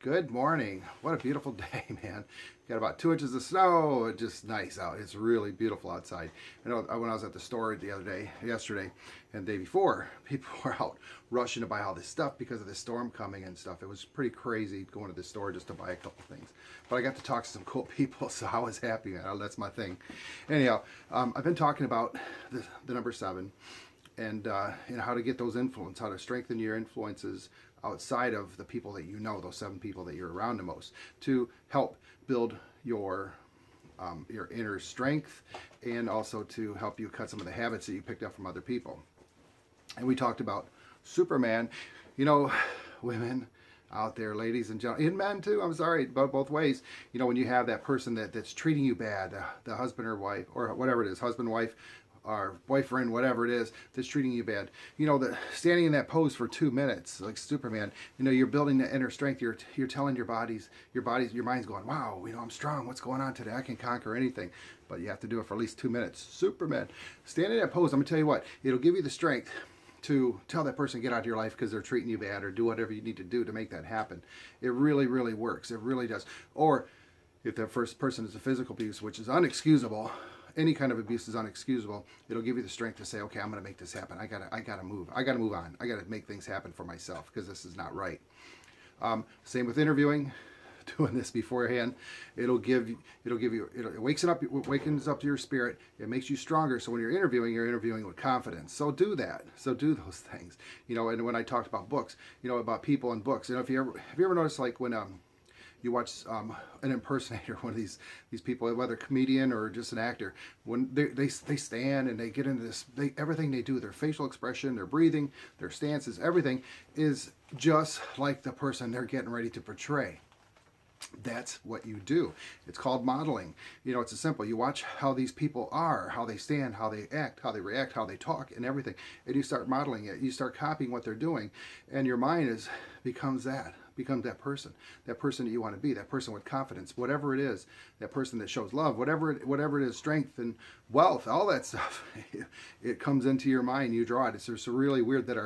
Good morning. What a beautiful day, man. Got about 2 inches of snow. It's just nice out. It's really beautiful outside. I know when I was at the store yesterday, and the day before, people were out rushing to buy all this stuff because of the storm coming and stuff. It was pretty crazy going to the store just to buy a couple things. But I got to talk to some cool people, so I was happy, man. That's my thing. Anyhow, I've been talking about the number 7 and how to get those influence, how to strengthen your influences outside of the people that you know, those 7 people that you're around the most, to help build your inner strength, and also to help you cut some of the habits that you picked up from other people. And we talked about Superman. You know, women out there, ladies and gentlemen, and men too, I'm sorry, but both ways. You know, when you have that person that's treating you bad, the husband or wife, or whatever it is, husband, wife, or boyfriend, whatever it is, that's treating you bad. You know, that standing in that pose for 2 minutes, like Superman, you know, you're building the inner strength. You're telling your mind's going, wow, you know, I'm strong. What's going on today? I can conquer anything. But you have to do it for at least 2 minutes. Superman, stand in that pose. I'm gonna tell you what, it'll give you the strength to tell that person get out of your life because they're treating you bad, or do whatever you need to do to make that happen. It really, really works. It really does. Or if that first person is a physical abuse, which is unexcusable, any kind of abuse is unexcusable, it'll give you the strength to say, okay, I'm going to make this happen. I gotta move on. I gotta make things happen for myself because this is not right. Same with interviewing. Doing this beforehand, it wakens up your spirit. It makes you stronger. So when you're interviewing with confidence. So do that. So do those things. You know, and when I talked about books, you know, about people and books, you know, have you ever noticed, like, when you watch an impersonator, one of these people, whether a comedian or just an actor, when they stand and they get into this, everything they do, their facial expression, their breathing, their stances, everything is just like the person they're getting ready to portray. That's what you do. It's called modeling. You know, it's as simple. You watch how these people are, how they stand, how they act, how they react, how they talk, and everything. And you start modeling it. You start copying what they're doing. And your mind becomes that person that you want to be, that person with confidence, whatever it is, that person that shows love, whatever it is, strength and wealth, all that stuff. It comes into your mind. You draw it. It's just really weird that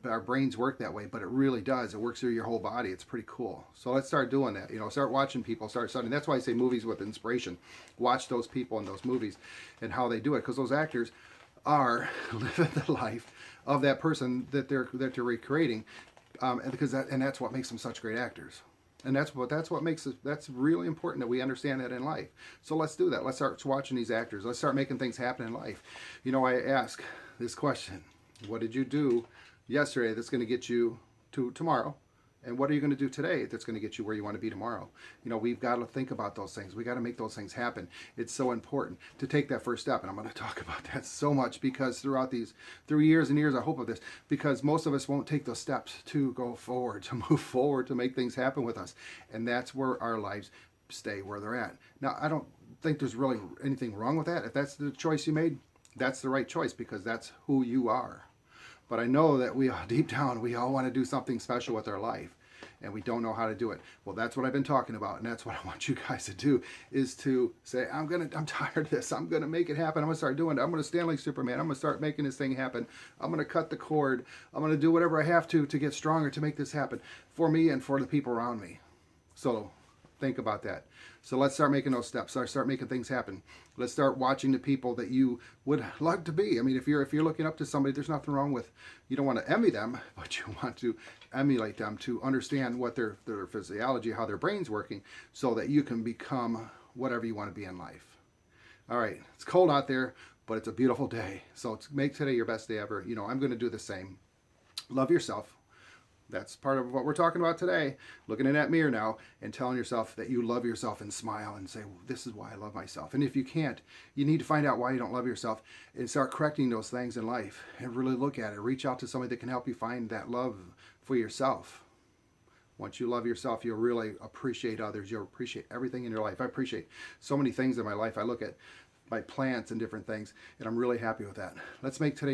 our brains work that way, but it really does. It works through your whole body. It's pretty cool. So let's start doing that. You know, start watching people, start studying. That's why I say movies with inspiration. Watch those people in those movies and how they do it, because those actors are living the life of that person that they're recreating. And that's what makes them such great actors, and that's what makes it. That's really important that we understand that in life. So let's do that. Let's start watching these actors. Let's start making things happen in life. You know, I ask this question: what did you do yesterday that's going to get you to tomorrow? And what are you going to do today that's going to get you where you want to be tomorrow? You know, we've got to think about those things. We got to make those things happen. It's so important to take that first step. And I'm going to talk about that so much because through years and years, I hope of this, because most of us won't take those steps to go forward, to move forward, to make things happen with us. And that's where our lives stay where they're at. Now, I don't think there's really anything wrong with that. If that's the choice you made, that's the right choice, because that's who you are. But I know that deep down, we all want to do something special with our life, and we don't know how to do it. Well, that's what I've been talking about, and that's what I want you guys to do, is to say, I'm tired of this. I'm going to make it happen. I'm going to start doing it. I'm going to stand like Superman. I'm going to start making this thing happen. I'm going to cut the cord. I'm going to do whatever I have to get stronger to make this happen for me and for the people around me. So think about that. So let's start making those steps. Start making things happen. Let's start watching the people that you would like to be. I mean, if you're looking up to somebody, there's nothing wrong with, you don't want to envy them, but you want to emulate them, to understand what their physiology, how their brain's working, so that you can become whatever you want to be in life. All right, it's cold out there, but it's a beautiful day. So make today your best day ever. You know, I'm going to do the same. Love yourself. That's part of what we're talking about today. Looking in that mirror now and telling yourself that you love yourself, and smile and say, well, this is why I love myself. And if you can't, you need to find out why you don't love yourself and start correcting those things in life and really look at it. Reach out to somebody that can help you find that love for yourself. Once you love yourself, you'll really appreciate others. You'll appreciate everything in your life. I appreciate so many things in my life. I look at my plants and different things, and I'm really happy with that. Let's make today